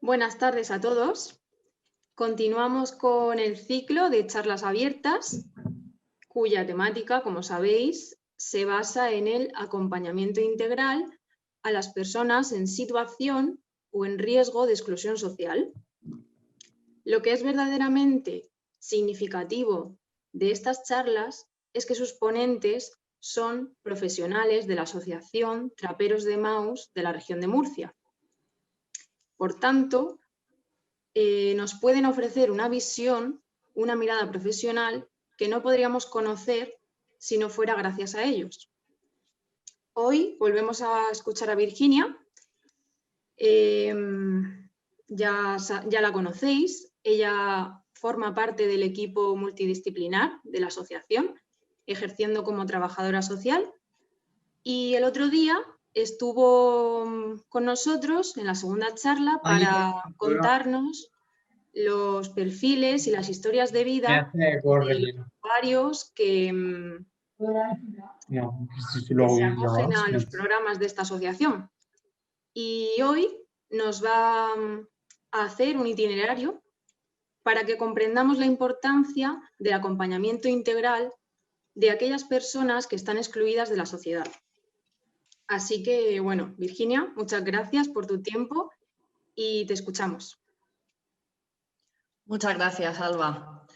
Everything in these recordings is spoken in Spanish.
Buenas tardes a todos. Continuamos con el ciclo de charlas abiertas, cuya temática, como sabéis, se basa en el acompañamiento integral a las personas en situación o en riesgo de exclusión social. Lo que es verdaderamente significativo de estas charlas es que sus ponentes son profesionales de la Asociación Traperos de Maús de la región de Murcia. Por tanto, nos pueden ofrecer una visión, una mirada profesional que no podríamos conocer si no fuera gracias a ellos. Hoy volvemos a escuchar a Virginia. Ya la conocéis. Ella forma parte del equipo multidisciplinar de la asociación, ejerciendo como trabajadora social. Y el otro día estuvo con nosotros en la segunda charla para contarnos los perfiles y las historias de vida de los usuarios que se acogen a los programas de esta asociación. Y hoy nos va a hacer un itinerario para que comprendamos la importancia del acompañamiento integral de aquellas personas que están excluidas de la sociedad. Así que, bueno, Virginia, muchas gracias por tu tiempo y te escuchamos. Muchas gracias, Alba.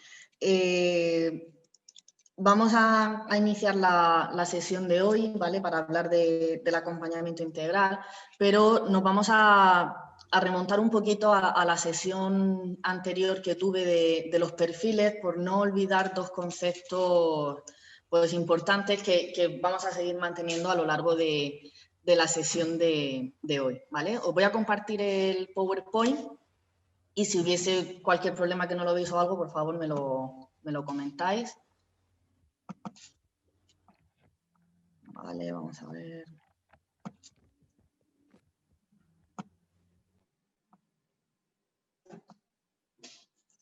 Vamos a iniciar la sesión de hoy, ¿vale? Para hablar del acompañamiento integral, pero nos vamos a remontar un poquito a la sesión anterior que tuve de los perfiles, por no olvidar dos conceptos pues, importantes que vamos a seguir manteniendo a lo largo de la sesión de hoy, ¿vale? Os voy a compartir el PowerPoint. Y si hubiese cualquier problema que no lo veis o algo, por favor me lo comentáis. Vale, vamos a ver.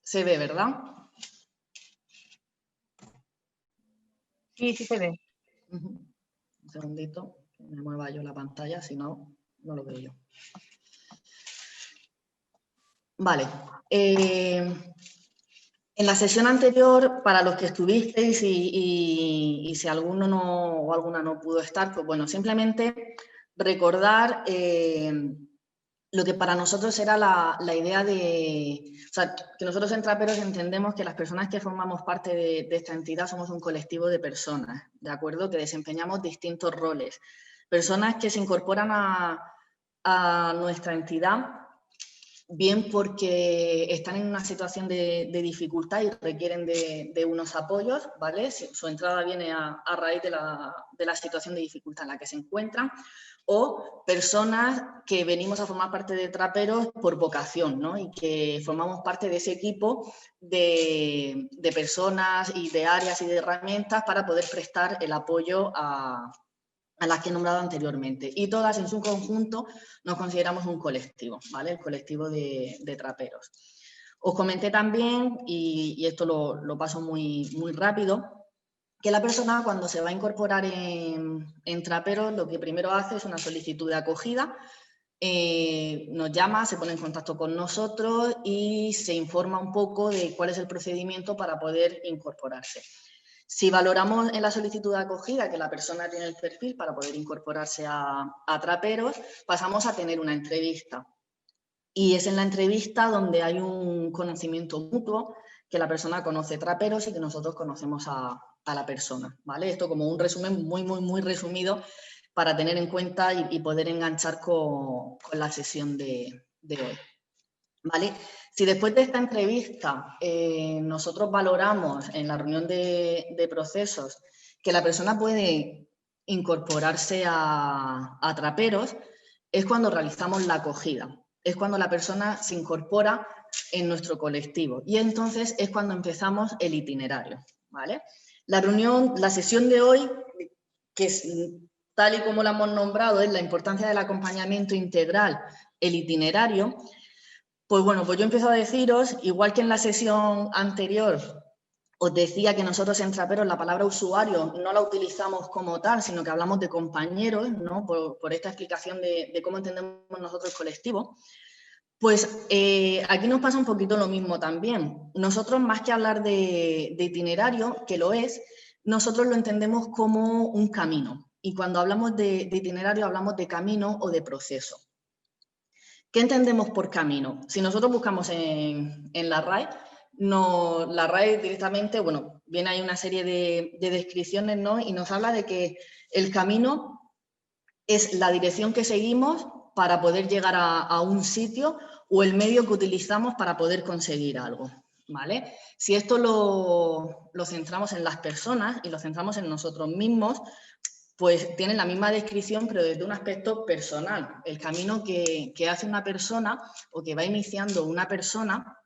Se ve, ¿verdad? Sí, sí se ve. Un segundito, que me mueva yo la pantalla, si no, no lo veo yo. Vale. En la sesión anterior, para los que estuvisteis y si alguno o alguna no pudo estar, pues bueno, simplemente recordar lo que para nosotros era la idea de... O sea, que nosotros en Traperos entendemos que las personas que formamos parte de esta entidad somos un colectivo de personas, ¿de acuerdo? Que desempeñamos distintos roles. Personas que se incorporan a nuestra entidad bien porque están en una situación de dificultad y requieren de unos apoyos, ¿vale? Su entrada viene a raíz de la situación de dificultad en la que se encuentran, o personas que venimos a formar parte de Traperos por vocación, ¿no? Y que formamos parte de ese equipo de personas y de áreas y de herramientas para poder prestar el apoyo a las que he nombrado anteriormente. Y todas en su conjunto nos consideramos un colectivo, ¿vale? El colectivo de traperos. Os comenté también, y esto lo paso muy rápido, que la persona cuando se va a incorporar en Traperos lo que primero hace es una solicitud de acogida, nos llama, se pone en contacto con nosotros y se informa un poco de cuál es el procedimiento para poder incorporarse. Si valoramos en la solicitud de acogida que la persona tiene el perfil para poder incorporarse a Traperos, pasamos a tener una entrevista. Y es en la entrevista donde hay un conocimiento mutuo, que la persona conoce Traperos y que nosotros conocemos a la persona, ¿vale? Esto como un resumen muy resumido para tener en cuenta y poder enganchar con la sesión de hoy, ¿vale? Si después de esta entrevista nosotros valoramos en la reunión de procesos que la persona puede incorporarse a Traperos, es cuando realizamos la acogida, es cuando la persona se incorpora en nuestro colectivo y entonces es cuando empezamos el itinerario, ¿vale? La sesión de hoy, que es tal y como la hemos nombrado, es la importancia del acompañamiento integral, el itinerario. Pues bueno, pues yo empiezo a deciros, igual que en la sesión anterior os decía que nosotros en Traperos la palabra usuario no la utilizamos como tal, sino que hablamos de compañeros, ¿no? Por esta explicación de cómo entendemos nosotros el colectivo. Pues aquí nos pasa un poquito lo mismo también. Nosotros, más que hablar de itinerario, que lo es, nosotros lo entendemos como un camino. Y cuando hablamos de itinerario, hablamos de camino o de proceso. ¿Qué entendemos por camino? Si nosotros buscamos en la RAE, la RAE directamente, bueno, viene ahí una serie de descripciones, ¿no? Y nos habla de que el camino es la dirección que seguimos para poder llegar a un sitio o el medio que utilizamos para poder conseguir algo, ¿vale? Si esto lo centramos en las personas y lo centramos en nosotros mismos, pues tienen la misma descripción, pero desde un aspecto personal. El camino que hace una persona o que va iniciando una persona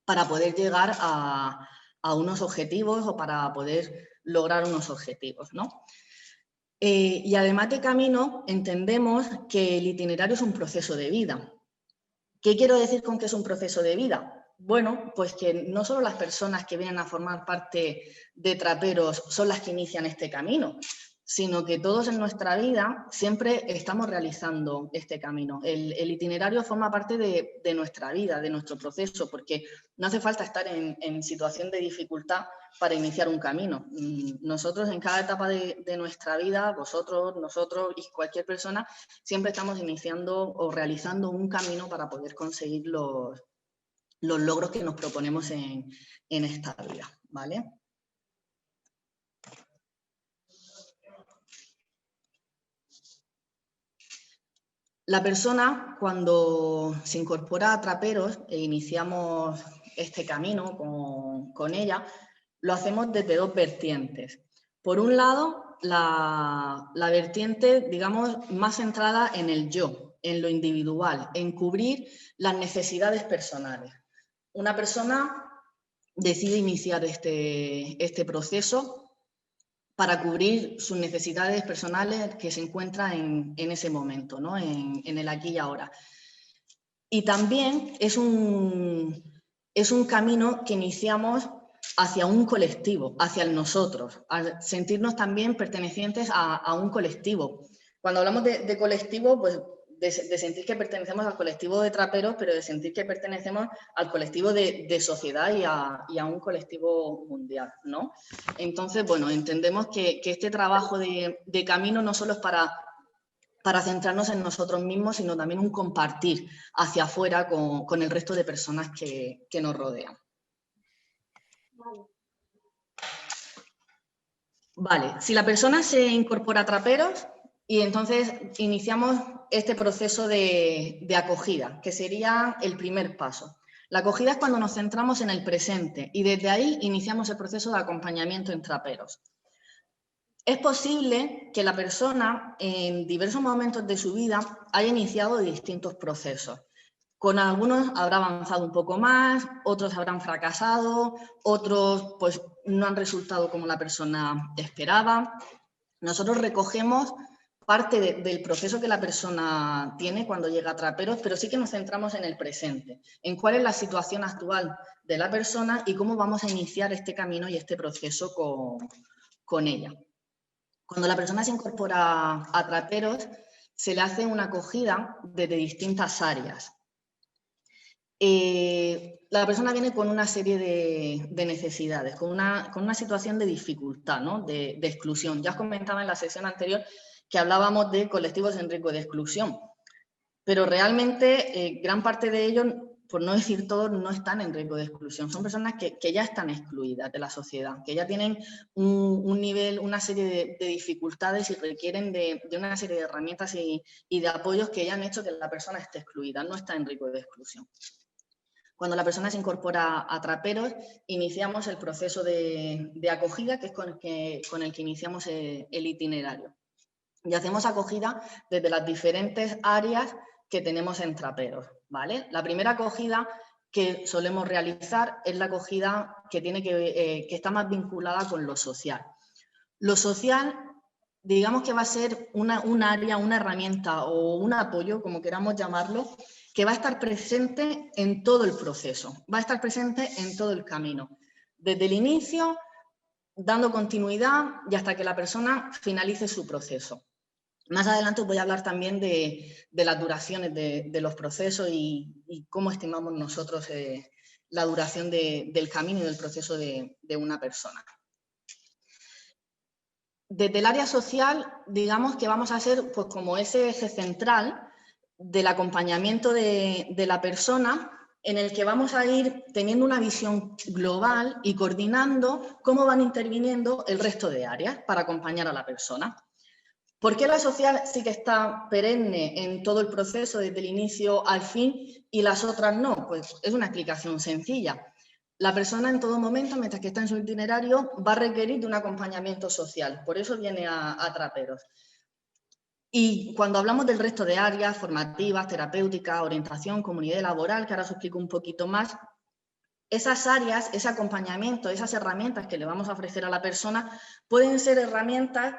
para poder llegar a unos objetivos o para poder lograr unos objetivos, ¿no? Y además de camino, entendemos que el itinerario es un proceso de vida. ¿Qué quiero decir con que es un proceso de vida? Bueno, pues que no solo las personas que vienen a formar parte de Traperos son las que inician este camino, sino que todos en nuestra vida siempre estamos realizando este camino. El itinerario forma parte de nuestra vida, de nuestro proceso, porque no hace falta estar en situación de dificultad para iniciar un camino. Nosotros en cada etapa de nuestra vida, vosotros, nosotros y cualquier persona, siempre estamos iniciando o realizando un camino para poder conseguir los logros que nos proponemos en esta vida, ¿vale? La persona, cuando se incorpora a Traperos e iniciamos este camino con ella, lo hacemos desde dos vertientes. Por un lado, la vertiente, digamos, más centrada en el yo, en lo individual, en cubrir las necesidades personales. Una persona decide iniciar este proceso para cubrir sus necesidades personales que se encuentran en ese momento, ¿no? En el aquí y ahora. Y también es un camino que iniciamos hacia un colectivo, hacia el nosotros, al sentirnos también pertenecientes a un colectivo. Cuando hablamos de colectivo, pues de sentir que pertenecemos al colectivo de traperos, pero de sentir que pertenecemos al colectivo de sociedad y a un colectivo mundial, ¿no? Entonces, bueno, entendemos que este trabajo de camino no solo es para centrarnos en nosotros mismos, sino también un compartir hacia afuera con el resto de personas que nos rodean. Vale, si la persona se incorpora a Traperos y entonces iniciamos este proceso de acogida, que sería el primer paso. La acogida es cuando nos centramos en el presente y desde ahí iniciamos el proceso de acompañamiento en Traperos. Es posible que la persona en diversos momentos de su vida haya iniciado distintos procesos. Con algunos habrá avanzado un poco más, otros habrán fracasado, otros pues no han resultado como la persona esperaba. Nosotros recogemos parte del proceso que la persona tiene cuando llega a Traperos, pero sí que nos centramos en el presente, en cuál es la situación actual de la persona y cómo vamos a iniciar este camino y este proceso con ella. Cuando la persona se incorpora a Traperos, se le hace una acogida desde distintas áreas. La persona viene con una serie de necesidades, con una situación de dificultad, ¿no? de exclusión. Ya os comentaba en la sesión anterior que hablábamos de colectivos en riesgo de exclusión, pero realmente gran parte de ellos, por no decir todos, no están en riesgo de exclusión. Son personas que ya están excluidas de la sociedad, que ya tienen un nivel, una serie de dificultades y requieren de una serie de herramientas y de apoyos que ya han hecho que la persona esté excluida, no está en riesgo de exclusión. Cuando la persona se incorpora a Traperos, iniciamos el proceso de acogida, que es con el que iniciamos el itinerario. Y hacemos acogida desde las diferentes áreas que tenemos en Traperos, ¿vale? La primera acogida que solemos realizar es la acogida que está más vinculada con lo social. Lo social, digamos que va a ser un área, una herramienta o un apoyo, como queramos llamarlo, que va a estar presente en todo el proceso, va a estar presente en todo el camino, desde el inicio, dando continuidad y hasta que la persona finalice su proceso. Más adelante os voy a hablar también de las duraciones de los procesos y cómo estimamos nosotros la duración del camino y del proceso de una persona. Desde el área social, digamos que vamos a ser pues, como ese eje central del acompañamiento de la persona, en el que vamos a ir teniendo una visión global y coordinando cómo van interviniendo el resto de áreas para acompañar a la persona. ¿Por qué la social sí que está perenne en todo el proceso desde el inicio al fin y las otras no? Pues es una explicación sencilla. La persona en todo momento, mientras que está en su itinerario, va a requerir de un acompañamiento social. Por eso viene a Traperos. Y cuando hablamos del resto de áreas formativas, terapéuticas, orientación, comunidad laboral, que ahora os explico un poquito más, esas áreas, ese acompañamiento, esas herramientas que le vamos a ofrecer a la persona, pueden ser herramientas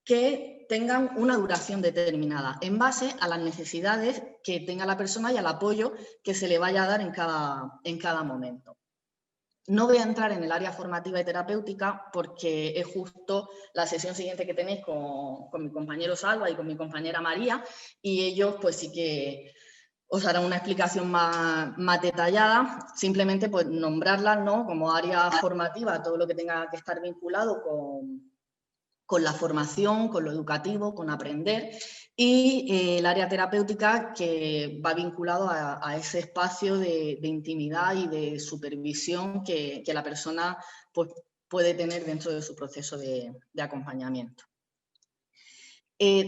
que tengan una duración determinada en base a las necesidades que tenga la persona y al apoyo que se le vaya a dar en cada momento. No voy a entrar en el área formativa y terapéutica porque es justo la sesión siguiente que tenéis con mi compañero Salva y con mi compañera María, y ellos pues sí que os harán una explicación más detallada, simplemente pues nombrarlas, ¿no?, como área formativa, todo lo que tenga que estar vinculado con la formación, con lo educativo, con aprender, y el área terapéutica que va vinculado a ese espacio de intimidad y de supervisión que la persona pues, puede tener dentro de su proceso de acompañamiento.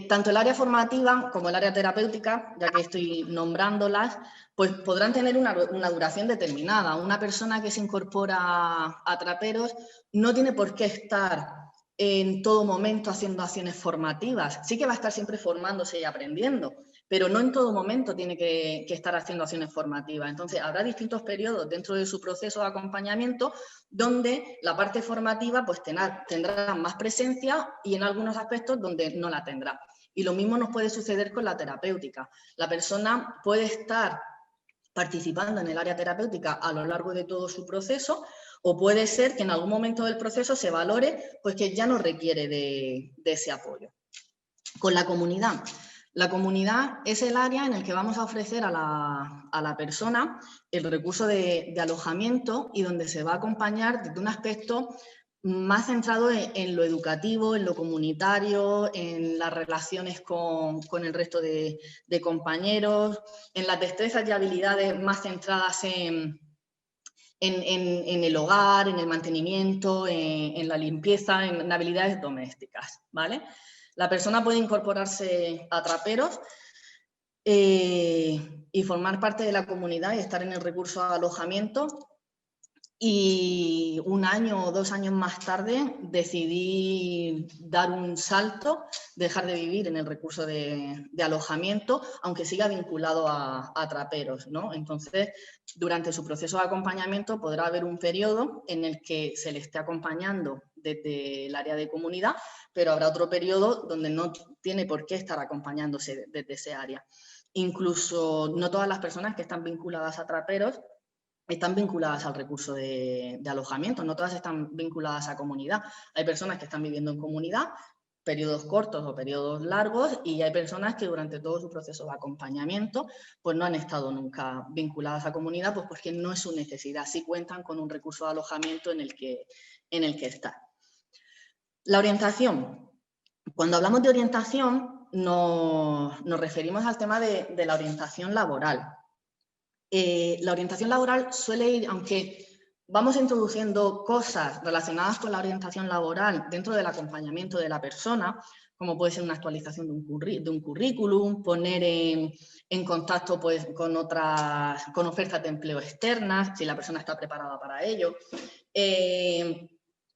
Tanto el área formativa como el área terapéutica, ya que estoy nombrándolas, pues podrán tener una duración determinada. Una persona que se incorpora a Traperos no tiene por qué estar en todo momento haciendo acciones formativas. Sí que va a estar siempre formándose y aprendiendo, pero no en todo momento tiene que estar haciendo acciones formativas. Entonces, habrá distintos periodos dentro de su proceso de acompañamiento donde la parte formativa pues, tendrá más presencia y en algunos aspectos donde no la tendrá. Y lo mismo nos puede suceder con la terapéutica. La persona puede estar participando en el área terapéutica a lo largo de todo su proceso, o puede ser que en algún momento del proceso se valore pues, que ya no requiere de ese apoyo. Con la comunidad. La comunidad es el área en el que vamos a ofrecer a la persona el recurso de alojamiento y donde se va a acompañar desde un aspecto más centrado en lo educativo, en lo comunitario, en las relaciones con el resto de compañeros, en las destrezas y habilidades más centradas en el hogar, en el mantenimiento, en la limpieza, en habilidades domésticas, ¿vale? La persona puede incorporarse a Traperos y formar parte de la comunidad y estar en el recurso de alojamiento. Y 1 año o 2 años más tarde decidí dar un salto, dejar de vivir en el recurso de alojamiento, aunque siga vinculado a Traperos, ¿no? Entonces, durante su proceso de acompañamiento podrá haber un periodo en el que se le esté acompañando desde el área de comunidad, pero habrá otro periodo donde no tiene por qué estar acompañándose desde ese área. Incluso no todas las personas que están vinculadas a Traperos están vinculadas al recurso de alojamiento, no todas están vinculadas a comunidad. Hay personas que están viviendo en comunidad, periodos cortos o periodos largos, y hay personas que durante todo su proceso de acompañamiento pues no han estado nunca vinculadas a comunidad, pues porque no es su necesidad, sí cuentan con un recurso de alojamiento en el que están. La orientación. Cuando hablamos de orientación nos referimos al tema de la orientación laboral. La orientación laboral suele ir, aunque vamos introduciendo cosas relacionadas con la orientación laboral dentro del acompañamiento de la persona, como puede ser una actualización de un currículum, poner en contacto pues, con ofertas de empleo externas, si la persona está preparada para ello.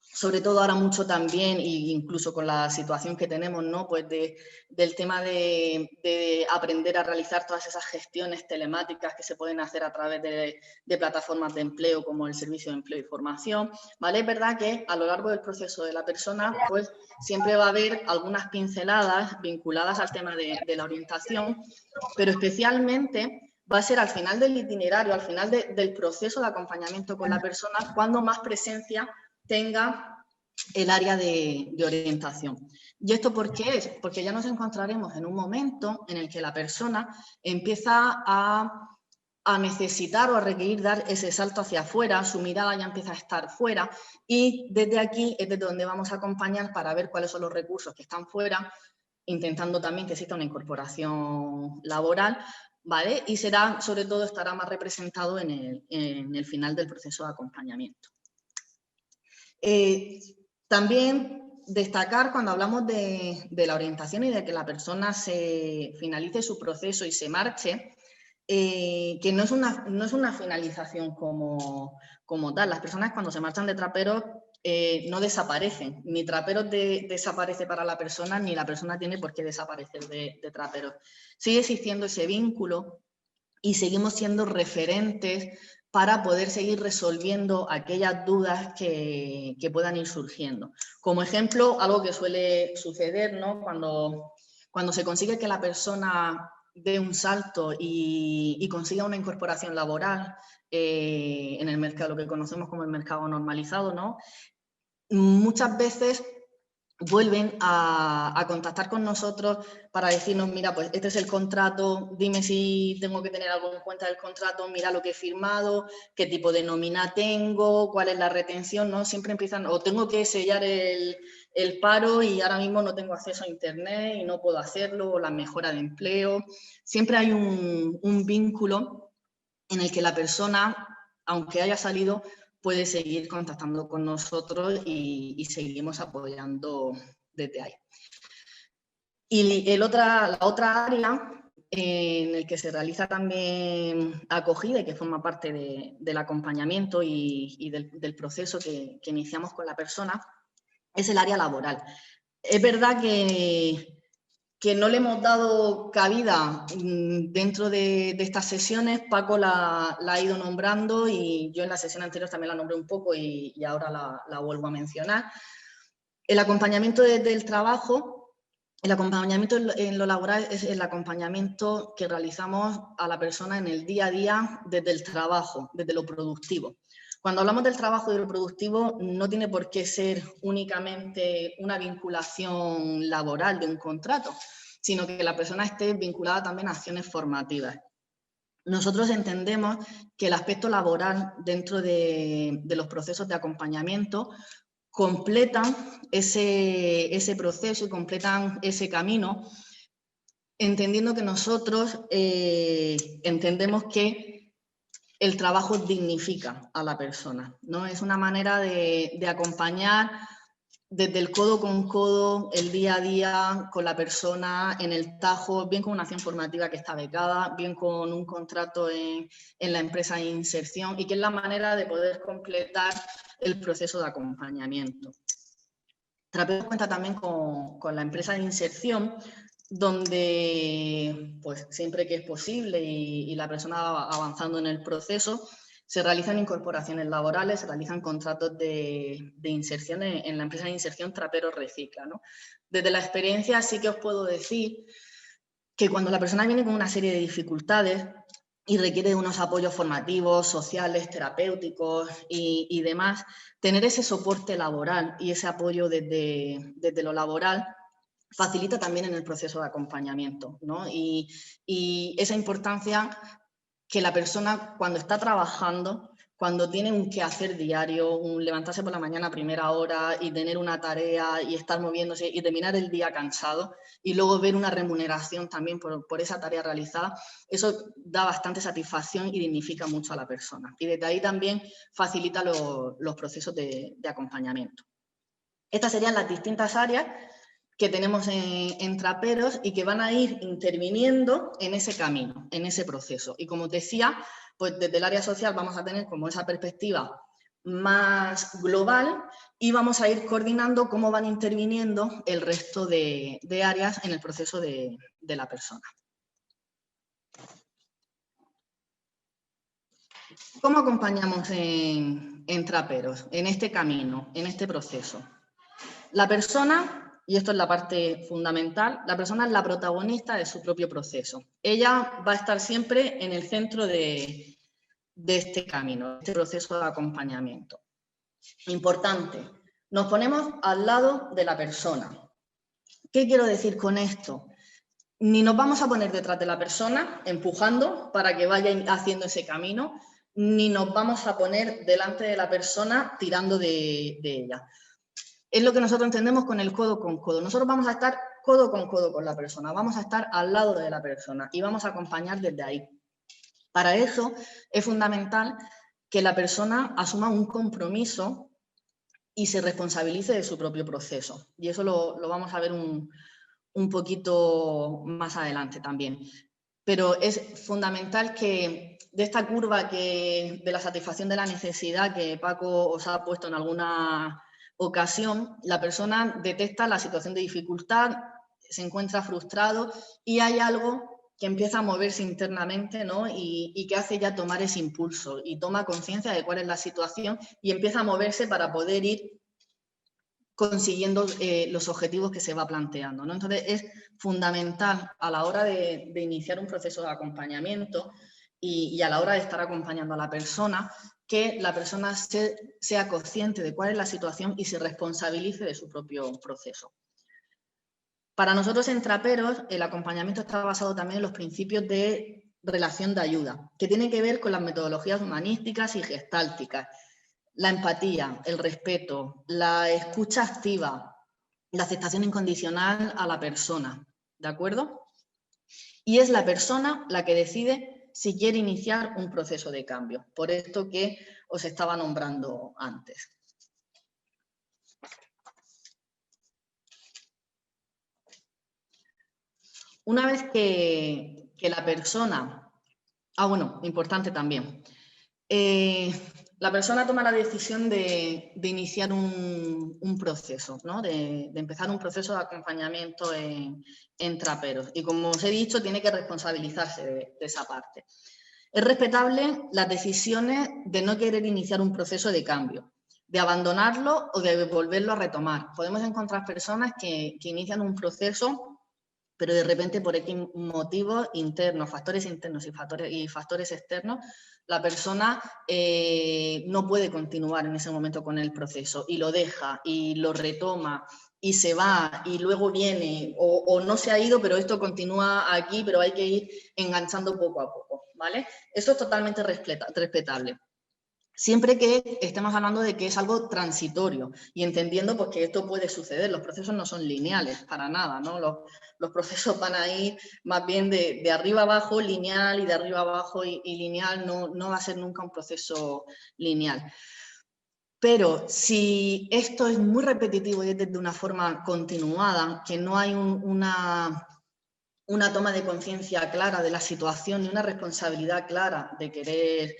Sobre todo ahora mucho también, e incluso con la situación que tenemos, ¿no? Pues del tema de aprender a realizar todas esas gestiones telemáticas que se pueden hacer a través de plataformas de empleo como el Servicio de Empleo y Formación, ¿vale? Es verdad que a lo largo del proceso de la persona, pues siempre va a haber algunas pinceladas vinculadas al tema de la orientación, pero especialmente va a ser al final del itinerario, al final del proceso de acompañamiento con la persona, cuando más presencia tenga el área de orientación. ¿Y esto por qué es? Porque ya nos encontraremos en un momento en el que la persona empieza a necesitar o a requerir dar ese salto hacia afuera, su mirada ya empieza a estar fuera y desde aquí es desde donde vamos a acompañar para ver cuáles son los recursos que están fuera, intentando también que exista una incorporación laboral, ¿vale? Y será, sobre todo, estará más representado en el final del proceso de acompañamiento. También destacar cuando hablamos de la orientación y de que la persona se finalice su proceso y se marche, que no es una finalización como tal. Las personas cuando se marchan de traperos no desaparecen, ni traperos desaparece para la persona, ni la persona tiene por qué desaparecer de traperos. Sigue existiendo ese vínculo y seguimos siendo referentes para poder seguir resolviendo aquellas dudas que puedan ir surgiendo. Como ejemplo, algo que suele suceder, ¿no? Cuando se consigue que la persona dé un salto y consiga una incorporación laboral en el mercado, lo que conocemos como el mercado normalizado, ¿no? Muchas veces vuelven a contactar con nosotros para decirnos, mira, pues este es el contrato, dime si tengo que tener algo en cuenta del contrato, mira lo que he firmado, qué tipo de nómina tengo, cuál es la retención, ¿no? Siempre empiezan, o tengo que sellar el paro y ahora mismo no tengo acceso a internet y no puedo hacerlo, o la mejora de empleo. Siempre hay un vínculo en el que la persona, aunque haya salido, puede seguir contactando con nosotros y seguimos apoyando desde ahí. Y la otra área en el que se realiza también acogida y que forma parte del acompañamiento y del proceso que iniciamos con la persona es el área laboral. Es verdad que no le hemos dado cabida dentro de estas sesiones. Paco la ha ido nombrando y yo en la sesión anterior también la nombré un poco y ahora la vuelvo a mencionar. El acompañamiento desde el trabajo, el acompañamiento en lo laboral es el acompañamiento que realizamos a la persona en el día a día desde el trabajo, desde lo productivo. Cuando hablamos del trabajo y de lo productivo, no tiene por qué ser únicamente una vinculación laboral de un contrato, sino que la persona esté vinculada también a acciones formativas. Nosotros entendemos que el aspecto laboral dentro de los procesos de acompañamiento completan ese proceso y completan ese camino, entendiendo que nosotros entendemos que el trabajo dignifica a la persona, ¿no? Es una manera de acompañar desde el codo con codo, el día a día con la persona en el tajo, bien con una acción formativa que está becada, bien con un contrato en la empresa de inserción y que es la manera de poder completar el proceso de acompañamiento. Trapeo cuenta también con la empresa de inserción, donde pues, siempre que es posible y la persona va avanzando en el proceso, se realizan incorporaciones laborales, se realizan contratos de inserción en la empresa de inserción Trapero Recicla, ¿no? Desde la experiencia sí que os puedo decir que cuando la persona viene con una serie de dificultades y requiere de unos apoyos formativos, sociales, terapéuticos y demás, tener ese soporte laboral y ese apoyo desde lo laboral facilita también en el proceso de acompañamiento, ¿no? Y esa importancia que la persona cuando está trabajando, cuando tiene un quehacer diario, un levantarse por la mañana a primera hora y tener una tarea y estar moviéndose y terminar el día cansado y luego ver una remuneración también por esa tarea realizada, eso da bastante satisfacción y dignifica mucho a la persona. Y desde ahí también facilita los procesos de acompañamiento. Estas serían las distintas áreas que tenemos en Traperos y que van a ir interviniendo en ese camino, en ese proceso. Y como te decía, pues desde el área social vamos a tener como esa perspectiva más global y vamos a ir coordinando cómo van interviniendo el resto de áreas en el proceso de la persona. ¿Cómo acompañamos en Traperos, en este camino, en este proceso? La persona, y esto es la parte fundamental, la persona es la protagonista de su propio proceso. Ella va a estar siempre en el centro de este camino, de este proceso de acompañamiento. Importante, Nos ponemos al lado de la persona. ¿Qué quiero decir con esto? Ni nos vamos a poner detrás de la persona, empujando para que vaya haciendo ese camino, ni nos vamos a poner delante de la persona tirando de ella. Es lo que nosotros entendemos con el codo con codo. Nosotros vamos a estar codo con la persona, vamos a estar al lado de la persona y vamos a acompañar desde ahí. Para eso es fundamental que la persona asuma un compromiso y se responsabilice de su propio proceso. Y eso lo vamos a ver un poquito más adelante también. Pero es fundamental que de esta curva de la satisfacción de la necesidad que Paco os ha puesto en alguna ocasión, la persona detecta la situación de dificultad, se encuentra frustrado y hay algo que empieza a moverse internamente, ¿no? y que hace ya tomar ese impulso y toma conciencia de cuál es la situación y empieza a moverse para poder ir consiguiendo los objetivos que se va planteando, ¿no? Entonces es fundamental a la hora de iniciar un proceso de acompañamiento y a la hora de estar acompañando a la persona, que la persona sea consciente de cuál es la situación y se responsabilice de su propio proceso. Para nosotros en Traperos, el acompañamiento está basado también en los principios de relación de ayuda, que tienen que ver con las metodologías humanísticas y gestálticas, la empatía, el respeto, la escucha activa, la aceptación incondicional a la persona, ¿de acuerdo? Y es la persona la que decide si quiere iniciar un proceso de cambio, por esto que os estaba nombrando antes. Una vez que la persona... bueno, importante también. La persona toma la decisión de iniciar un proceso, ¿no? de empezar un proceso de acompañamiento en Traperos. Y como os he dicho, tiene que responsabilizarse de esa parte. Es respetable las decisiones de no querer iniciar un proceso de cambio, de abandonarlo o de volverlo a retomar. Podemos encontrar personas que inician un proceso, pero de repente por X motivos internos, factores internos y factores externos, la persona no puede continuar en ese momento con el proceso y lo deja y lo retoma y se va y luego viene o no se ha ido, pero esto continúa aquí, pero hay que ir enganchando poco a poco, ¿vale? Eso es totalmente respetable. Siempre que estemos hablando de que es algo transitorio y entendiendo pues, que esto puede suceder. Los procesos no son lineales para nada, ¿no? Los procesos van a ir más bien de arriba abajo lineal y de arriba abajo y lineal, no va a ser nunca un proceso lineal. Pero si esto es muy repetitivo y es de una forma continuada, que no hay una toma de conciencia clara de la situación y una responsabilidad clara de querer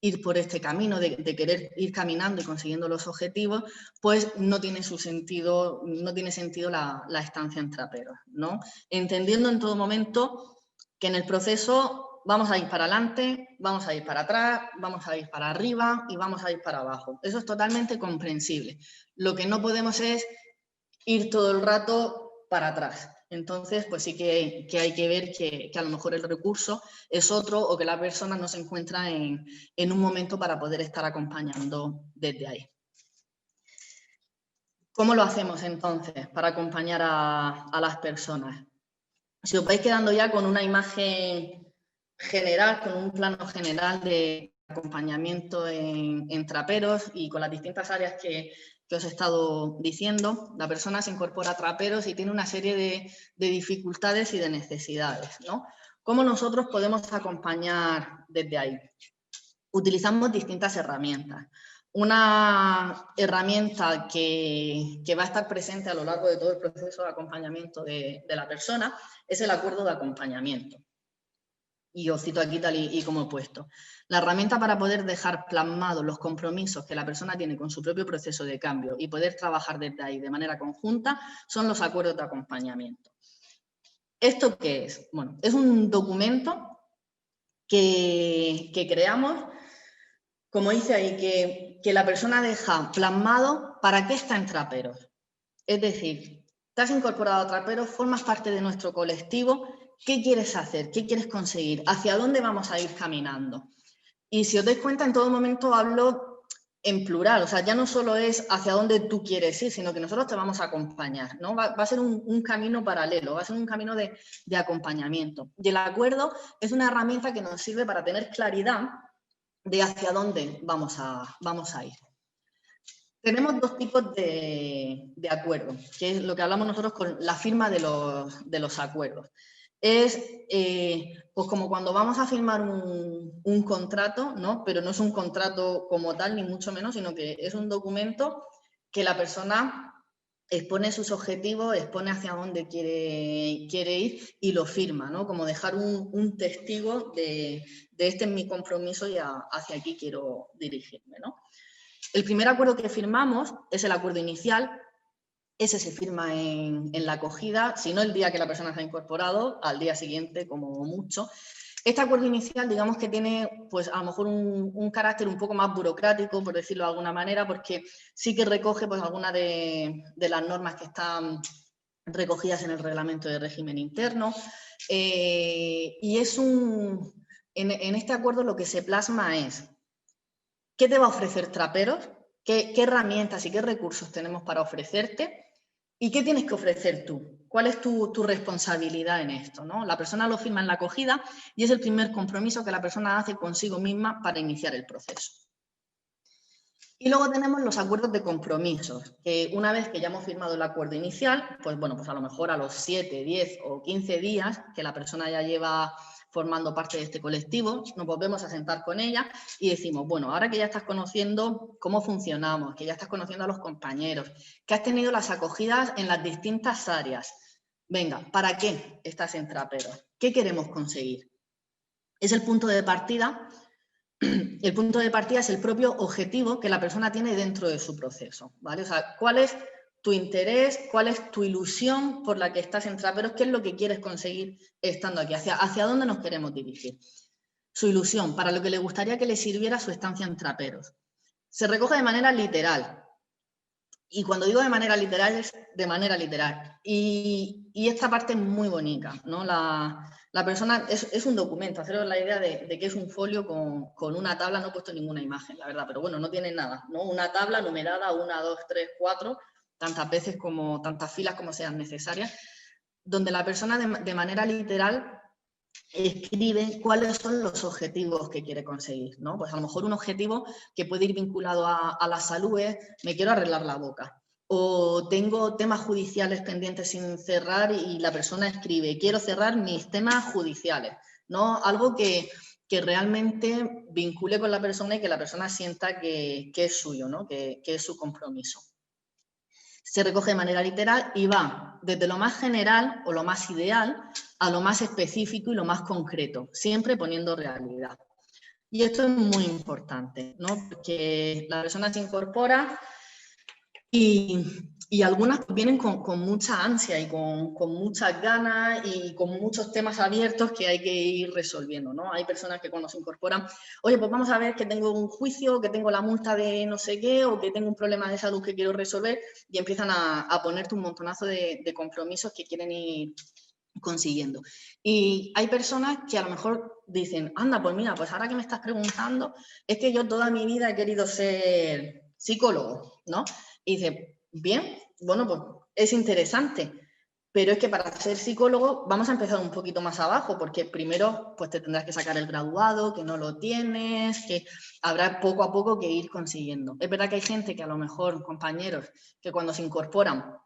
ir por este camino, de querer ir caminando y consiguiendo los objetivos, pues no tiene sentido la estancia en Traperos, ¿no? Entendiendo en todo momento que en el proceso vamos a ir para adelante, vamos a ir para atrás, vamos a ir para arriba y vamos a ir para abajo. Eso es totalmente comprensible. Lo que no podemos es ir todo el rato para atrás. Entonces, pues sí que hay que ver que a lo mejor el recurso es otro o que la persona no se encuentra en un momento para poder estar acompañando desde ahí. ¿Cómo lo hacemos entonces para acompañar a las personas? Si os vais quedando ya con una imagen general, con un plano general de acompañamiento en Traperos y con las distintas áreas que os he estado diciendo, la persona se incorpora a Traperos y tiene una serie de dificultades y de necesidades, ¿no? ¿Cómo nosotros podemos acompañar desde ahí? Utilizamos distintas herramientas. Una herramienta que va a estar presente a lo largo de todo el proceso de acompañamiento de la persona es el acuerdo de acompañamiento. Y os cito aquí tal y como he puesto. La herramienta para poder dejar plasmados los compromisos que la persona tiene con su propio proceso de cambio y poder trabajar desde ahí de manera conjunta son los acuerdos de acompañamiento. ¿Esto qué es? Bueno, es un documento que creamos, como dice ahí, que la persona deja plasmado para qué está en Traperos. Es decir, te has incorporado a Traperos, formas parte de nuestro colectivo. ¿Qué quieres hacer? ¿Qué quieres conseguir? ¿Hacia dónde vamos a ir caminando? Y si os dais cuenta, en todo momento hablo en plural, o sea, ya no solo es hacia dónde tú quieres ir, sino que nosotros te vamos a acompañar, ¿no? Va a ser un camino paralelo, va a ser un camino de acompañamiento. Y el acuerdo es una herramienta que nos sirve para tener claridad de hacia dónde vamos a ir. Tenemos dos tipos de acuerdos, que es lo que hablamos nosotros con la firma de los acuerdos. Es pues como cuando vamos a firmar un contrato, ¿no? Pero no es un contrato como tal, ni mucho menos, sino que es un documento que la persona expone sus objetivos, expone hacia dónde quiere ir y lo firma, ¿no? Como dejar un testigo de este es mi compromiso y hacia aquí quiero dirigirme, ¿no? El primer acuerdo que firmamos es el acuerdo inicial. Ese se firma en la acogida, si no el día que la persona se ha incorporado, al día siguiente como mucho. Este acuerdo inicial, digamos que tiene, pues a lo mejor un carácter un poco más burocrático, por decirlo de alguna manera, porque sí que recoge pues algunas de las normas que están recogidas en el reglamento de régimen interno. Y es en este acuerdo lo que se plasma es ¿qué te va a ofrecer Traperos? ¿Qué herramientas y qué recursos tenemos para ofrecerte? ¿Y qué tienes que ofrecer tú? ¿Cuál es tu responsabilidad en esto, ¿no? La persona lo firma en la acogida y es el primer compromiso que la persona hace consigo misma para iniciar el proceso. Y luego tenemos los acuerdos de compromisos, que una vez que ya hemos firmado el acuerdo inicial, pues bueno, pues a lo mejor a los 7, 10 o 15 días que la persona ya lleva formando parte de este colectivo, nos volvemos a sentar con ella y decimos, bueno, ahora que ya estás conociendo cómo funcionamos, que ya estás conociendo a los compañeros, que has tenido las acogidas en las distintas áreas, venga, ¿para qué estás en Traperos? ¿Qué queremos conseguir? Es el punto de partida. El punto de partida es el propio objetivo que la persona tiene dentro de su proceso, ¿vale? O sea, ¿cuál es tu interés? ¿Cuál es tu ilusión por la que estás en Traperos? ¿Qué es lo que quieres conseguir estando aquí? ¿Hacia dónde nos queremos dirigir? Su ilusión, para lo que le gustaría que le sirviera su estancia en Traperos. Se recoge de manera literal. Y cuando digo de manera literal, es de manera literal. Y esta parte es muy bonita, ¿no? La persona es un documento, haceros la idea de que es un folio con una tabla, no he puesto ninguna imagen, la verdad, pero bueno, no tiene nada, ¿no? Una tabla numerada, 1, 2, 3, 4, tantas veces como, tantas filas como sean necesarias, donde la persona de manera literal escribe cuáles son los objetivos que quiere conseguir, ¿no? Pues a lo mejor un objetivo que puede ir vinculado a la salud es, me quiero arreglar la boca, o tengo temas judiciales pendientes sin cerrar y la persona escribe, quiero cerrar mis temas judiciales, ¿no? Algo que realmente vincule con la persona y que la persona sienta que es suyo, ¿no? Que es su compromiso. Se recoge de manera literal y va desde lo más general o lo más ideal a lo más específico y lo más concreto, siempre poniendo realidad. Y esto es muy importante, ¿no? Porque la persona se incorpora y algunas vienen con mucha ansia y con muchas ganas y con muchos temas abiertos que hay que ir resolviendo, ¿no? Hay personas que cuando se incorporan, oye, pues vamos a ver que tengo un juicio, que tengo la multa de no sé qué o que tengo un problema de salud que quiero resolver y empiezan a ponerte un montonazo de compromisos que quieren ir consiguiendo. Y hay personas que a lo mejor dicen, anda, pues mira, pues ahora que me estás preguntando, es que yo toda mi vida he querido ser psicólogo, ¿no? Y dice, bien, bueno, pues es interesante, pero es que para ser psicólogo vamos a empezar un poquito más abajo, porque primero pues te tendrás que sacar el graduado, que no lo tienes, que habrá poco a poco que ir consiguiendo. Es verdad que hay gente que a lo mejor, compañeros, que cuando se incorporan,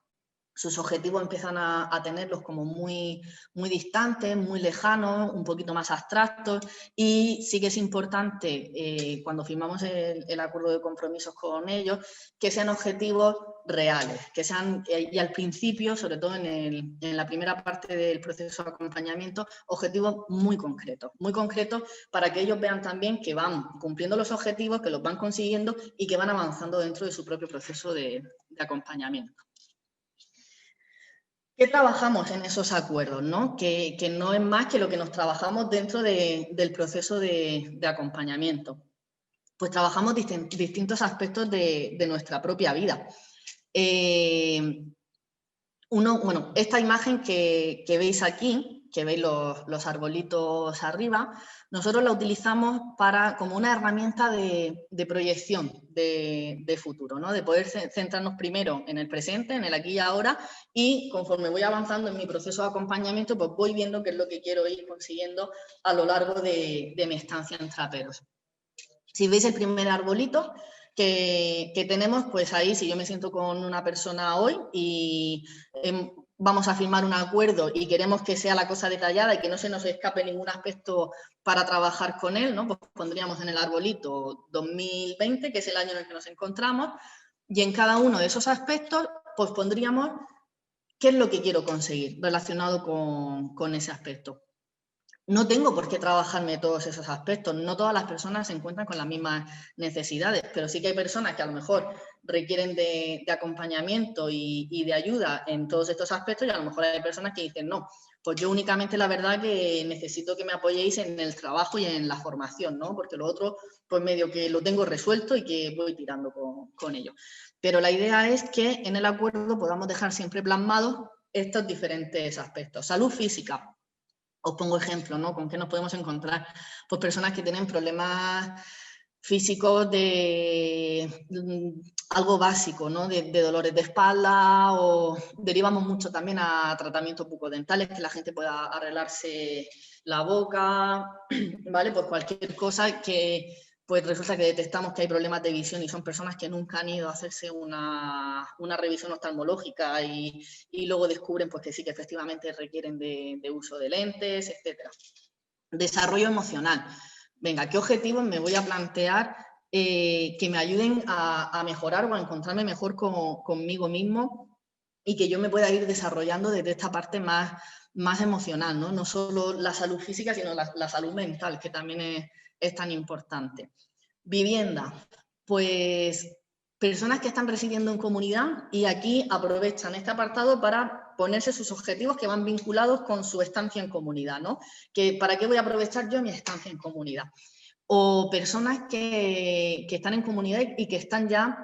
sus objetivos empiezan a tenerlos como muy, muy distantes, muy lejanos, un poquito más abstractos y sí que es importante cuando firmamos el acuerdo de compromisos con ellos que sean objetivos reales, que sean, y al principio, sobre todo en la primera parte del proceso de acompañamiento, objetivos muy concretos para que ellos vean también que van cumpliendo los objetivos, que los van consiguiendo y que van avanzando dentro de su propio proceso de acompañamiento. ¿Qué trabajamos en esos acuerdos, ¿no? Que no es más que lo que nos trabajamos dentro del proceso de acompañamiento. Pues trabajamos distintos aspectos de nuestra propia vida. Esta imagen que veis aquí, que veis los arbolitos arriba, nosotros la utilizamos como una herramienta de proyección de futuro, ¿no? De poder centrarnos primero en el presente, en el aquí y ahora, y conforme voy avanzando en mi proceso de acompañamiento, pues voy viendo qué es lo que quiero ir consiguiendo a lo largo de mi estancia en Traperos. Si veis el primer arbolito que tenemos, pues ahí si yo me siento con una persona hoy y vamos a firmar un acuerdo y queremos que sea la cosa detallada y que no se nos escape ningún aspecto para trabajar con él, ¿no? Pues pondríamos en el arbolito 2020, que es el año en el que nos encontramos, y en cada uno de esos aspectos pues pondríamos qué es lo que quiero conseguir relacionado con ese aspecto. No tengo por qué trabajarme todos esos aspectos, no todas las personas se encuentran con las mismas necesidades, pero sí que hay personas que a lo mejor requieren de acompañamiento y de ayuda en todos estos aspectos, y a lo mejor hay personas que dicen, no, pues yo únicamente la verdad que necesito que me apoyéis en el trabajo y en la formación, ¿no? Porque lo otro, pues medio que lo tengo resuelto y que voy tirando con ello. Pero la idea es que en el acuerdo podamos dejar siempre plasmados estos diferentes aspectos. Salud física. Os pongo ejemplo, ¿no? ¿Con qué nos podemos encontrar? Pues personas que tienen problemas físicos de algo básico, ¿no? De dolores de espalda, o derivamos mucho también a tratamientos bucodentales, que la gente pueda arreglarse la boca, ¿vale? Pues cualquier cosa que pues resulta que detectamos que hay problemas de visión y son personas que nunca han ido a hacerse una revisión oftalmológica y luego descubren pues, que sí, que efectivamente requieren de uso de lentes, etc. Desarrollo emocional. Venga, ¿qué objetivos me voy a plantear que me ayuden a mejorar o a encontrarme mejor conmigo mismo y que yo me pueda ir desarrollando desde esta parte más emocional, ¿no? No solo la salud física, sino la salud mental, que también es tan importante. Vivienda, pues personas que están residiendo en comunidad y aquí aprovechan este apartado para ponerse sus objetivos que van vinculados con su estancia en comunidad, ¿no? ¿Para qué voy a aprovechar yo mi estancia en comunidad? O personas que están en comunidad y que están ya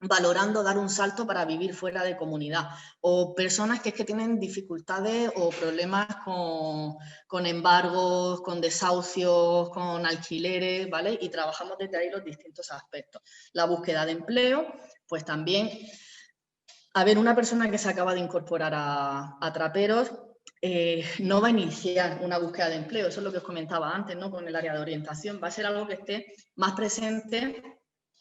valorando dar un salto para vivir fuera de comunidad, o personas que tienen dificultades o problemas con embargos, con desahucios, con alquileres, ¿vale? Y trabajamos desde ahí los distintos aspectos. La búsqueda de empleo, pues también, a ver, una persona que se acaba de incorporar a Traperos no va a iniciar una búsqueda de empleo, eso es lo que os comentaba antes, ¿no? Con el área de orientación, va a ser algo que esté más presente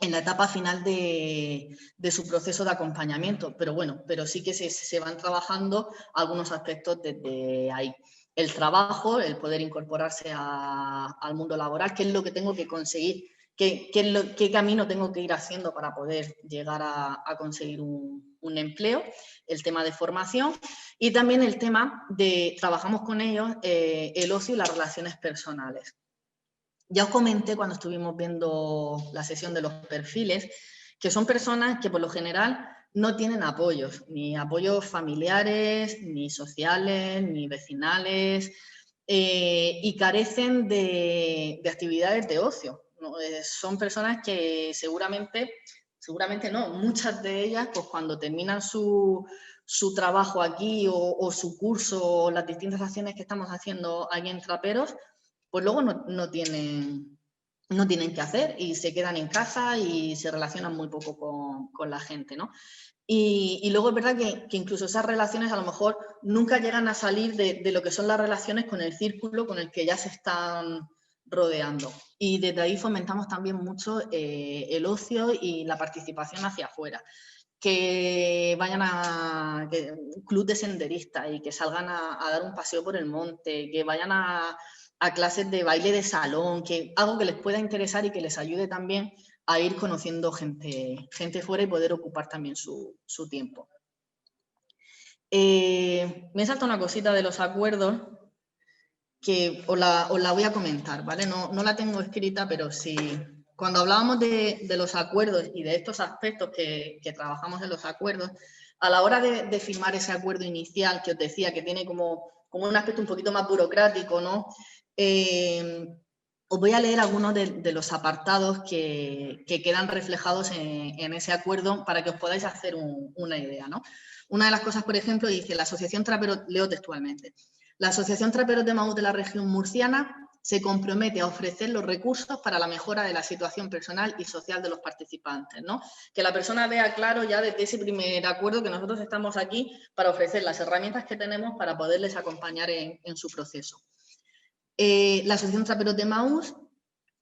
en la etapa final de su proceso de acompañamiento, pero bueno, pero sí que se van trabajando algunos aspectos desde ahí. El trabajo, el poder incorporarse al mundo laboral, qué es lo que tengo que conseguir, qué camino tengo que ir haciendo para poder llegar a conseguir un empleo, el tema de formación y también el tema de, trabajamos con ellos, el ocio y las relaciones personales. Ya os comenté cuando estuvimos viendo la sesión de los perfiles que son personas que por lo general no tienen apoyos, ni apoyos familiares, ni sociales, ni vecinales, y carecen de actividades de ocio, ¿no? Son personas que seguramente no, muchas de ellas pues cuando terminan su trabajo aquí o su curso o las distintas acciones que estamos haciendo aquí en Traperos, pues luego no tienen que hacer y se quedan en casa y se relacionan muy poco con la gente, ¿no? Y luego es verdad que incluso esas relaciones a lo mejor nunca llegan a salir de lo que son las relaciones con el círculo con el que ya se están rodeando. Y desde ahí fomentamos también mucho el ocio y la participación hacia afuera. Que vayan a un club de senderistas y que salgan a dar un paseo por el monte, que vayan a clases de baile de salón, algo que les pueda interesar y que les ayude también a ir conociendo gente fuera y poder ocupar también su tiempo. Me salta una cosita de los acuerdos que os la voy a comentar, ¿vale? No la tengo escrita, pero sí. Cuando hablábamos de los acuerdos y de estos aspectos que trabajamos en los acuerdos, a la hora de firmar ese acuerdo inicial que os decía que tiene como un aspecto un poquito más burocrático, ¿no? Os voy a leer algunos de los apartados que quedan reflejados en ese acuerdo para que os podáis hacer una idea, ¿no? Una de las cosas, por ejemplo, dice la Asociación Traperos, leo textualmente, la Asociación Traperos de Maús de la región murciana se compromete a ofrecer los recursos para la mejora de la situación personal y social de los participantes, ¿no? Que la persona vea claro ya desde ese primer acuerdo que nosotros estamos aquí para ofrecer las herramientas que tenemos para poderles acompañar en su proceso. La Asociación Traperos de Maús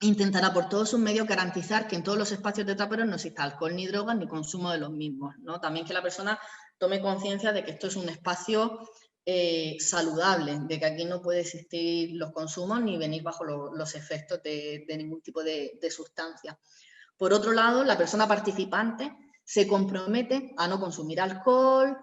intentará por todos sus medios garantizar que en todos los espacios de traperos no exista alcohol ni drogas ni consumo de los mismos, ¿no? También que la persona tome conciencia de que esto es un espacio saludable, de que aquí no puede existir los consumos ni venir bajo los efectos de ningún tipo de sustancia. Por otro lado, la persona participante se compromete a no consumir alcohol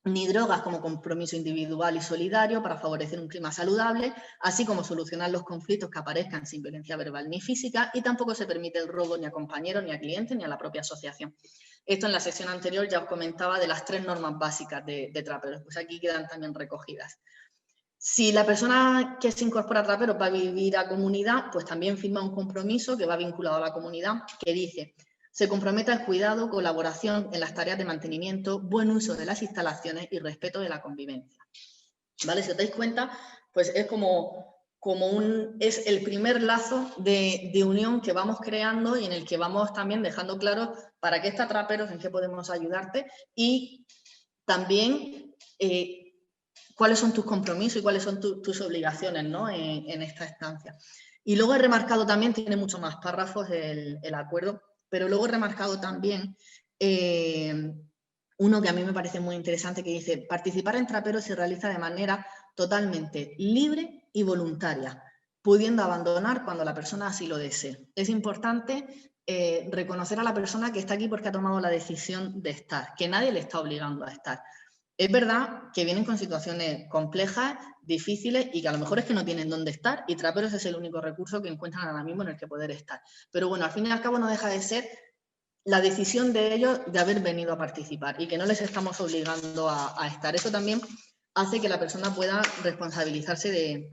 ni drogas como compromiso individual y solidario para favorecer un clima saludable, así como solucionar los conflictos que aparezcan sin violencia verbal ni física, y tampoco se permite el robo ni a compañeros, ni a clientes, ni a la propia asociación. Esto en la sesión anterior ya os comentaba de las 3 normas básicas de traperos, pues aquí quedan también recogidas. Si la persona que se incorpora a traperos va a vivir a comunidad, pues también firma un compromiso que va vinculado a la comunidad, que dice: se compromete al cuidado, colaboración en las tareas de mantenimiento, buen uso de las instalaciones y respeto de la convivencia. ¿Vale? Si os dais cuenta, pues es es el primer lazo de unión que vamos creando y en el que vamos también dejando claro para qué está Traperos, en qué podemos ayudarte y también cuáles son tus compromisos y cuáles son tus obligaciones, ¿no? en esta estancia. Y luego he remarcado también, tiene muchos más párrafos el acuerdo, pero luego he remarcado también uno que a mí me parece muy interesante, que dice: participar en Traperos se realiza de manera totalmente libre y voluntaria, pudiendo abandonar cuando la persona así lo desee. Es importante reconocer a la persona que está aquí porque ha tomado la decisión de estar, que nadie le está obligando a estar. Es verdad que vienen con situaciones complejas, difíciles y que a lo mejor es que no tienen dónde estar y Traperos es el único recurso que encuentran ahora mismo en el que poder estar. Pero bueno, al fin y al cabo no deja de ser la decisión de ellos de haber venido a participar y que no les estamos obligando a estar. Eso también hace que la persona pueda responsabilizarse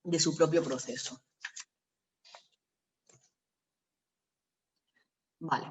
de su propio proceso. Vale.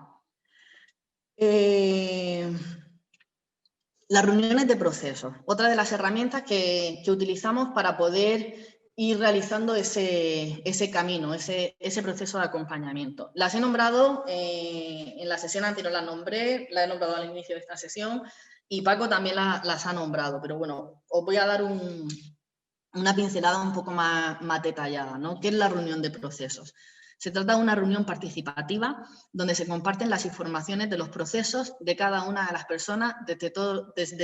Las reuniones de proceso, otra de las herramientas que utilizamos para poder ir realizando ese camino, ese proceso de acompañamiento. Las he nombrado, en la sesión anterior la he nombrado al inicio de esta sesión y Paco también las ha nombrado, pero bueno, os voy a dar una pincelada un poco más detallada, ¿no? ¿Qué es la reunión de procesos? Se trata de una reunión participativa donde se comparten las informaciones de los procesos de cada una de las personas desde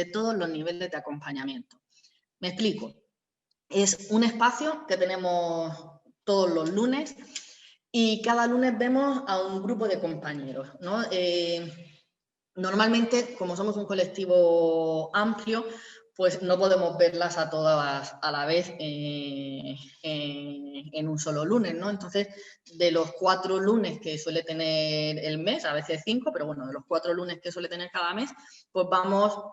todos los niveles de acompañamiento. Me explico. Es un espacio que tenemos todos los lunes y cada lunes vemos a un grupo de compañeros, ¿no? Normalmente, como somos un colectivo amplio, pues no podemos verlas a todas a la vez en un solo lunes, ¿no? Entonces, de los 4 lunes que suele tener el mes, a veces 5, pero bueno, de los 4 lunes que suele tener cada mes, pues vamos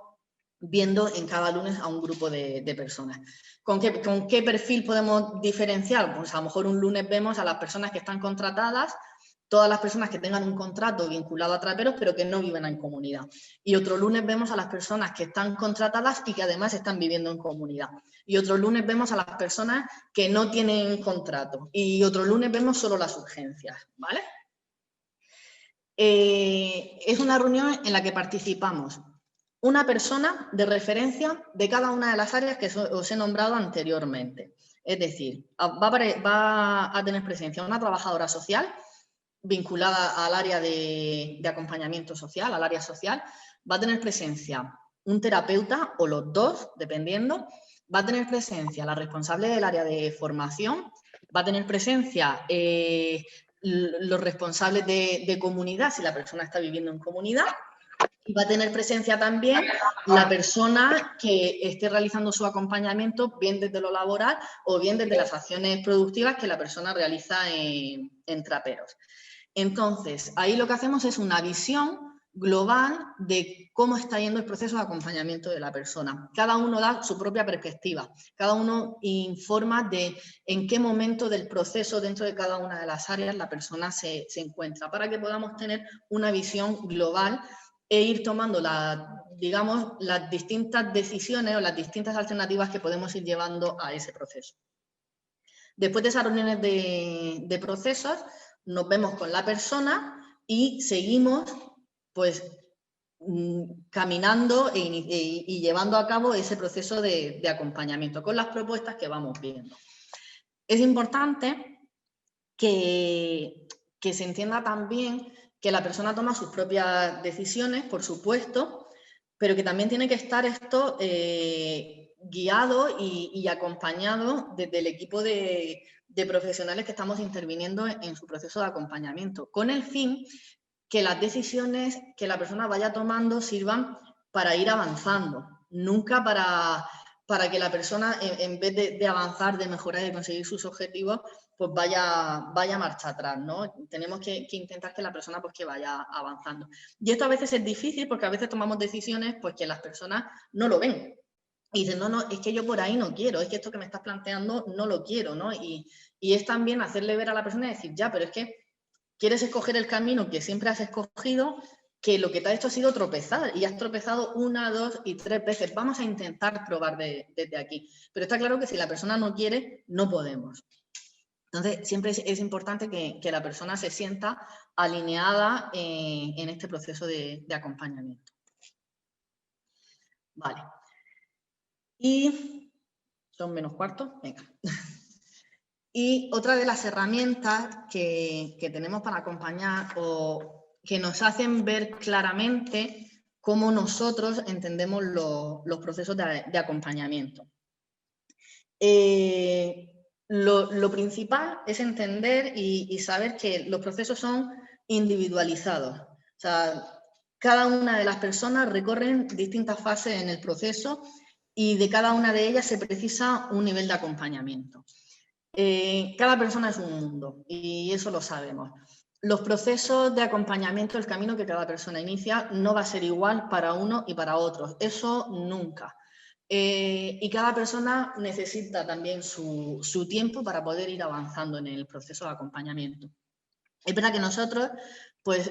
viendo en cada lunes a un grupo de personas. ¿Con qué perfil podemos diferenciar? Pues a lo mejor un lunes vemos a las personas que están contratadas, todas las personas que tengan un contrato vinculado a Traperos, pero que no viven en comunidad. Y otro lunes vemos a las personas que están contratadas y que además están viviendo en comunidad. Y otro lunes vemos a las personas que no tienen contrato. Y otro lunes vemos solo las urgencias, ¿vale? Es una reunión en la que participamos una persona de referencia de cada una de las áreas que os he nombrado anteriormente. Es decir, va a tener presencia una trabajadora social vinculada al área de acompañamiento social, al área social, va a tener presencia un terapeuta o los dos, dependiendo, va a tener presencia la responsable del área de formación, va a tener presencia los responsables de comunidad, si la persona está viviendo en comunidad, y va a tener presencia también la persona que esté realizando su acompañamiento, bien desde lo laboral o bien desde las acciones productivas que la persona realiza en Traperos. Entonces, ahí lo que hacemos es una visión global de cómo está yendo el proceso de acompañamiento de la persona. Cada uno da su propia perspectiva, cada uno informa de en qué momento del proceso dentro de cada una de las áreas la persona se encuentra, para que podamos tener una visión global e ir tomando digamos, las distintas decisiones o las distintas alternativas que podemos ir llevando a ese proceso. Después de esas reuniones de procesos, nos vemos con la persona y seguimos pues caminando y llevando a cabo ese proceso de acompañamiento con las propuestas que vamos viendo. Es importante que se entienda también que la persona toma sus propias decisiones, por supuesto, pero que también tiene que estar esto guiado y acompañado desde el equipo de profesionales que estamos interviniendo en su proceso de acompañamiento, con el fin que las decisiones que la persona vaya tomando sirvan para ir avanzando, nunca para que la persona, en vez de avanzar, de mejorar y de conseguir sus objetivos, pues vaya marcha atrás, ¿no? Tenemos que intentar que la persona pues que vaya avanzando. Y esto a veces es difícil porque a veces tomamos decisiones pues que las personas no lo ven. Y dicen, no, es que yo por ahí no quiero, es que esto que me estás planteando no lo quiero, ¿no? Y es también hacerle ver a la persona y decir, ya, pero es que quieres escoger el camino que siempre has escogido, que lo que te ha hecho ha sido tropezar, y has tropezado 1, 2 y 3 veces. Vamos a intentar probar desde aquí. Pero está claro que si la persona no quiere, no podemos. Entonces, siempre es importante que la persona se sienta alineada en este proceso de acompañamiento. Vale. Y son menos cuarto, venga. Y otra de las herramientas que tenemos para acompañar o que nos hacen ver claramente cómo nosotros entendemos los procesos de acompañamiento. Lo principal es entender y saber que los procesos son individualizados. O sea, cada una de las personas recorren distintas fases en el proceso y de cada una de ellas se precisa un nivel de acompañamiento. Cada persona es un mundo y eso lo sabemos. Los procesos de acompañamiento, el camino que cada persona inicia, no va a ser igual para uno y para otros. Eso nunca. Y cada persona necesita también su tiempo para poder ir avanzando en el proceso de acompañamiento. Es verdad que nosotros pues,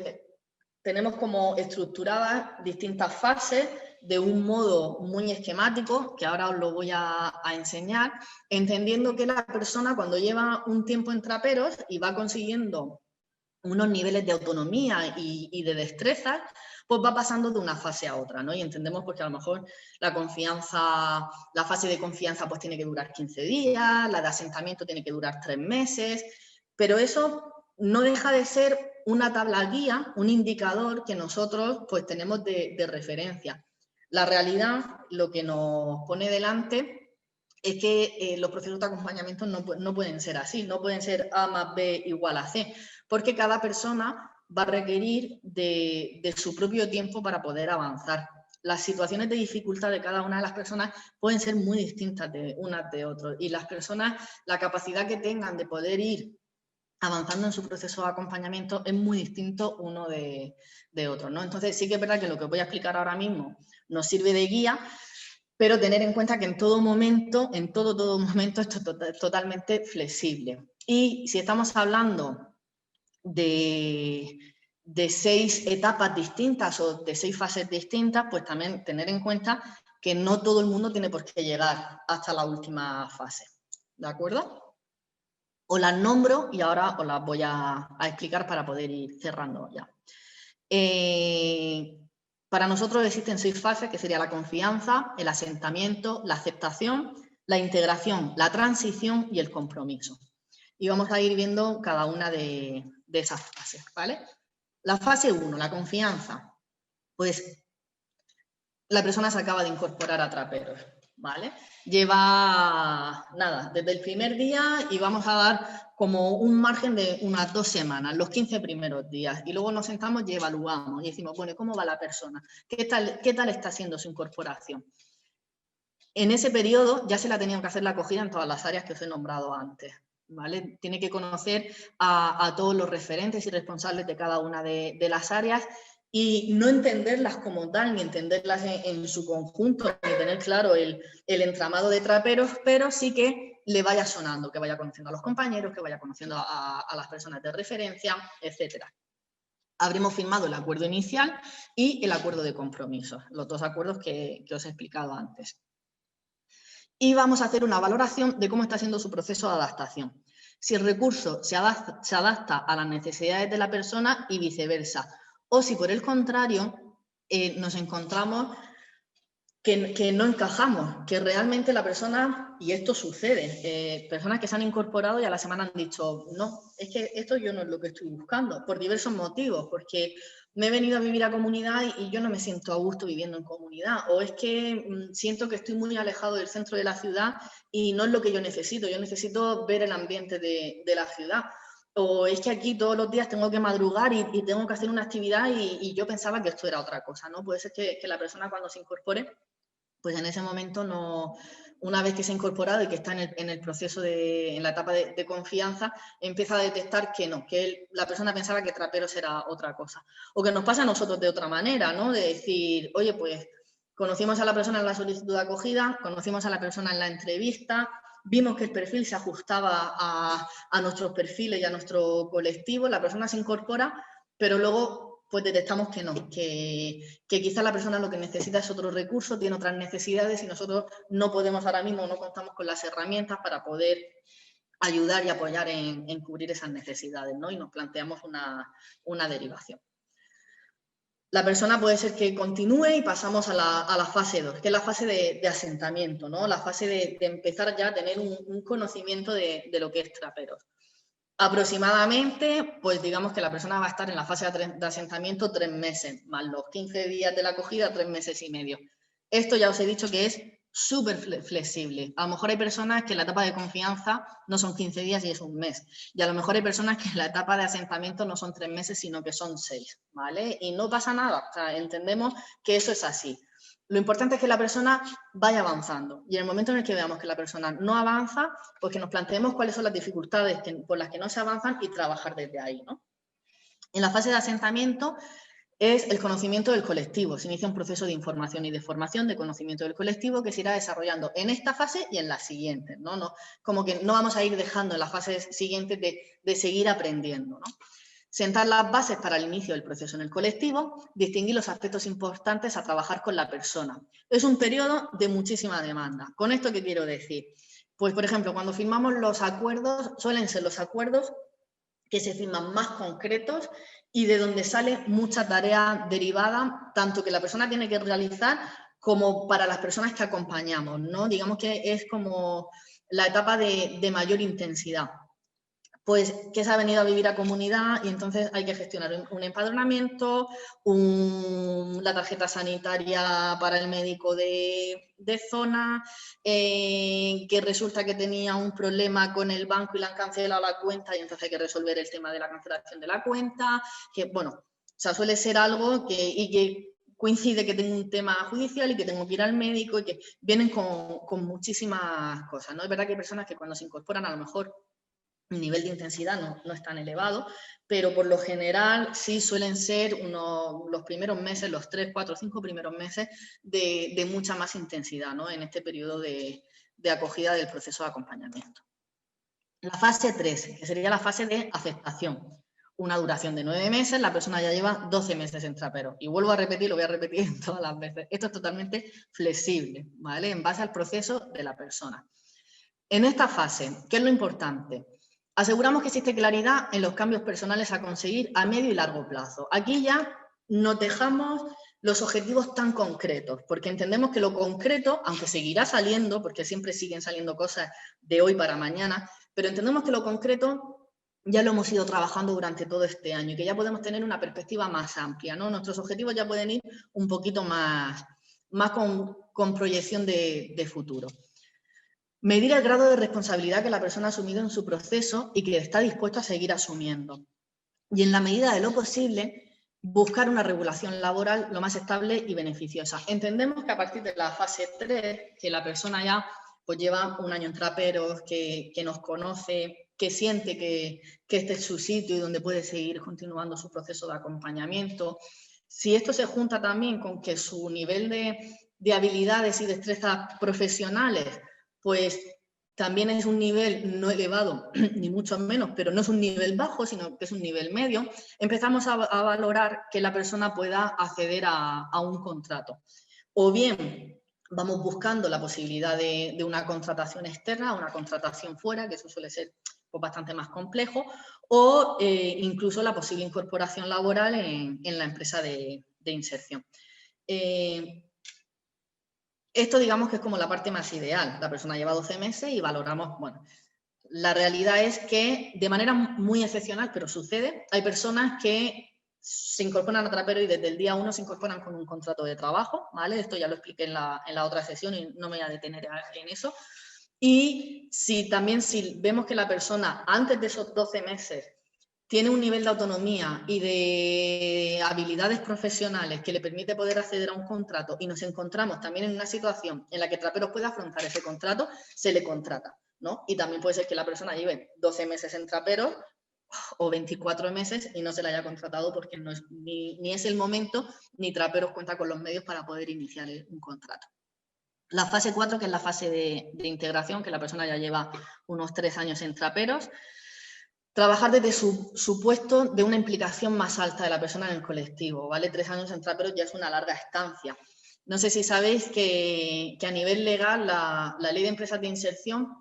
tenemos como estructuradas distintas fases de un modo muy esquemático, que ahora os lo voy a enseñar, entendiendo que la persona cuando lleva un tiempo en Traperos y va consiguiendo unos niveles de autonomía y de destreza, pues va pasando de una fase a otra, ¿no? Y entendemos pues, que a lo mejor la fase de confianza pues tiene que durar 15 días, la de asentamiento tiene que durar 3 meses, pero eso no deja de ser una tabla guía, un indicador que nosotros pues tenemos de referencia. La realidad, lo que nos pone delante es que los procesos de acompañamiento no pueden ser así, no pueden ser A más B igual a C, porque cada persona va a requerir de su propio tiempo para poder avanzar. Las situaciones de dificultad de cada una de las personas pueden ser muy distintas de unas de otras y las personas, la capacidad que tengan de poder ir avanzando en su proceso de acompañamiento es muy distinto uno de otro, ¿no? Entonces sí que es verdad que lo que voy a explicar ahora mismo nos sirve de guía, pero tener en cuenta que en todo momento, en todo momento, esto es totalmente flexible. Y si estamos hablando de 6 etapas distintas o de 6 fases distintas, pues también tener en cuenta que no todo el mundo tiene por qué llegar hasta la última fase, ¿de acuerdo? Os las nombro y ahora os las voy a explicar para poder ir cerrando ya. Para nosotros existen 6 fases, que sería la confianza, el asentamiento, la aceptación, la integración, la transición y el compromiso. Y vamos a ir viendo cada una de esas fases, ¿vale? La fase 1, la confianza. Pues la persona se acaba de incorporar a Traperos, ¿vale? Lleva, nada, desde el primer día y vamos a dar como un margen de unas 2 semanas, los 15 primeros días. Y luego nos sentamos y evaluamos y decimos, bueno, ¿cómo va la persona? ¿Qué tal está haciendo su incorporación? En ese periodo ya se la tenían que hacer la acogida en todas las áreas que os he nombrado antes, ¿vale? Tiene que conocer a todos los referentes y responsables de cada una de las áreas y no entenderlas como tal, ni entenderlas en su conjunto, ni tener claro el entramado de Traperos, pero sí que le vaya sonando, que vaya conociendo a los compañeros, que vaya conociendo a las personas de referencia, etc. Habremos firmado el acuerdo inicial y el acuerdo de compromiso, los 2 acuerdos que os he explicado antes. y vamos a hacer una valoración de cómo está siendo su proceso de adaptación. Si el recurso se adapta a las necesidades de la persona y viceversa, o si por el contrario nos encontramos que no encajamos, que realmente la persona, y esto sucede, personas que se han incorporado y a la semana han dicho, no, es que esto yo no es lo que estoy buscando, por diversos motivos, porque me he venido a vivir a comunidad y yo no me siento a gusto viviendo en comunidad, o es que siento que estoy muy alejado del centro de la ciudad y no es lo que yo necesito ver el ambiente de la ciudad. O es que aquí todos los días tengo que madrugar y tengo que hacer una actividad y yo pensaba que esto era otra cosa, ¿no? Puede ser que la persona cuando se incorpore, pues en ese momento no, una vez que se ha incorporado y que está en el proceso, en la etapa de confianza, empieza a detectar que no, que la persona pensaba que traperos era otra cosa. O que nos pasa a nosotros de otra manera, ¿no? De decir, oye, pues conocimos a la persona en la solicitud de acogida, conocimos a la persona en la entrevista, vimos que el perfil se ajustaba a nuestros perfiles y a nuestro colectivo, la persona se incorpora, pero luego pues detectamos que no, que quizá la persona lo que necesita es otro recurso, tiene otras necesidades y nosotros no podemos ahora mismo, no contamos con las herramientas para poder ayudar y apoyar en cubrir esas necesidades, ¿no? Y nos planteamos una derivación. La persona puede ser que continúe y pasamos a la fase 2, que es la fase de asentamiento, ¿no? La fase de empezar ya a tener un conocimiento de lo que es traperos. Aproximadamente, pues digamos que la persona va a estar en la fase de asentamiento 3 meses, más los 15 días de la acogida, 3 meses y medio. Esto ya os he dicho que es súper flexible. A lo mejor hay personas que en la etapa de confianza no son 15 días y es un mes. Y a lo mejor hay personas que en la etapa de asentamiento no son 3 meses, sino que son 6, ¿vale? Y no pasa nada, o sea, entendemos que eso es así. Lo importante es que la persona vaya avanzando y en el momento en el que veamos que la persona no avanza, pues que nos planteemos cuáles son las dificultades por las que no se avanzan y trabajar desde ahí, ¿no? En la fase de asentamiento es el conocimiento del colectivo. Se inicia un proceso de información y de formación de conocimiento del colectivo que se irá desarrollando en esta fase y en las siguientes, ¿no? Como que no vamos a ir dejando en las fases siguientes de seguir aprendiendo, ¿no? Sentar las bases para el inicio del proceso en el colectivo, distinguir los aspectos importantes a trabajar con la persona. Es un periodo de muchísima demanda. ¿Con esto qué quiero decir? Pues, por ejemplo, cuando firmamos los acuerdos, suelen ser los acuerdos que se firman más concretos y de donde sale mucha tarea derivada, tanto que la persona tiene que realizar como para las personas que acompañamos, ¿no? Digamos que es como la etapa de mayor intensidad. Pues que se ha venido a vivir a comunidad y entonces hay que gestionar un empadronamiento, la tarjeta sanitaria para el médico de zona, que resulta que tenía un problema con el banco y le han cancelado la cuenta y entonces hay que resolver el tema de la cancelación de la cuenta, que bueno, o sea, suele ser algo que coincide que tengo un tema judicial y que tengo que ir al médico y que vienen con muchísimas cosas, ¿no? Es verdad que hay personas que cuando se incorporan a lo mejor el nivel de intensidad no es tan elevado, pero por lo general sí suelen ser los primeros meses, los 3, 4, 5 primeros meses de mucha más intensidad, ¿no? En este periodo de acogida del proceso de acompañamiento. La fase 3, que sería la fase de aceptación. Una duración de 9 meses, la persona ya lleva 12 meses en trapero. Y vuelvo a repetir, lo voy a repetir todas las veces. Esto es totalmente flexible, ¿vale? En base al proceso de la persona. En esta fase, ¿qué es lo importante? Aseguramos que existe claridad en los cambios personales a conseguir a medio y largo plazo. Aquí ya nos dejamos los objetivos tan concretos, porque entendemos que lo concreto, aunque seguirá saliendo, porque siempre siguen saliendo cosas de hoy para mañana, pero entendemos que lo concreto ya lo hemos ido trabajando durante todo este año y que ya podemos tener una perspectiva más amplia, ¿no? Nuestros objetivos ya pueden ir un poquito más con proyección de futuro. Medir el grado de responsabilidad que la persona ha asumido en su proceso y que está dispuesto a seguir asumiendo. Y en la medida de lo posible, buscar una regulación laboral lo más estable y beneficiosa. Entendemos que a partir de la fase 3, que la persona ya pues, lleva un año en traperos, que nos conoce, que siente que este es su sitio y donde puede seguir continuando su proceso de acompañamiento. Si esto se junta también con que su nivel de habilidades y destrezas profesionales pues también es un nivel no elevado, ni mucho menos, pero no es un nivel bajo, sino que es un nivel medio, empezamos a valorar que la persona pueda acceder a un contrato. O bien vamos buscando la posibilidad de una contratación externa, una contratación fuera, que eso suele ser pues, bastante más complejo, o incluso la posible incorporación laboral en la empresa de inserción. Esto digamos que es como la parte más ideal. La persona lleva 12 meses y valoramos, bueno, la realidad es que de manera muy excepcional, pero sucede, hay personas que se incorporan a Trapero y desde el día 1 se incorporan con un contrato de trabajo, ¿vale? Esto ya lo expliqué en la otra sesión y no me voy a detener en eso. Y si vemos que la persona antes de esos 12 meses tiene un nivel de autonomía y de habilidades profesionales que le permite poder acceder a un contrato y nos encontramos también en una situación en la que Traperos puede afrontar ese contrato, se le contrata, ¿no? Y también puede ser que la persona lleve 12 meses en Traperos o 24 meses y no se le haya contratado porque no es, ni es el momento, ni Traperos cuenta con los medios para poder iniciar un contrato. La fase 4, que es la fase de integración, que la persona ya lleva unos 3 años en Traperos. Trabajar desde su puesto de una implicación más alta de la persona en el colectivo, ¿vale? 3 años en Traperos ya es una larga estancia. No sé si sabéis que a nivel legal la Ley de Empresas de Inserción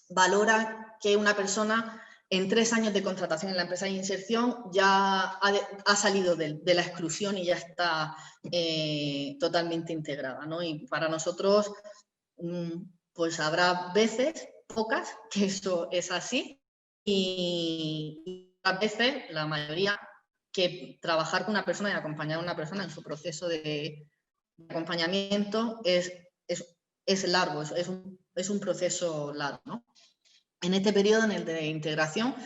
valora que una persona en 3 años de contratación en la empresa de inserción ya ha salido de la exclusión y ya está totalmente integrada, ¿no? Y para nosotros, pues habrá veces, pocas, que eso es así, y a veces, la mayoría, que trabajar con una persona y acompañar a una persona en su proceso de acompañamiento es largo, es un proceso largo, ¿no? En este periodo, en el de integración,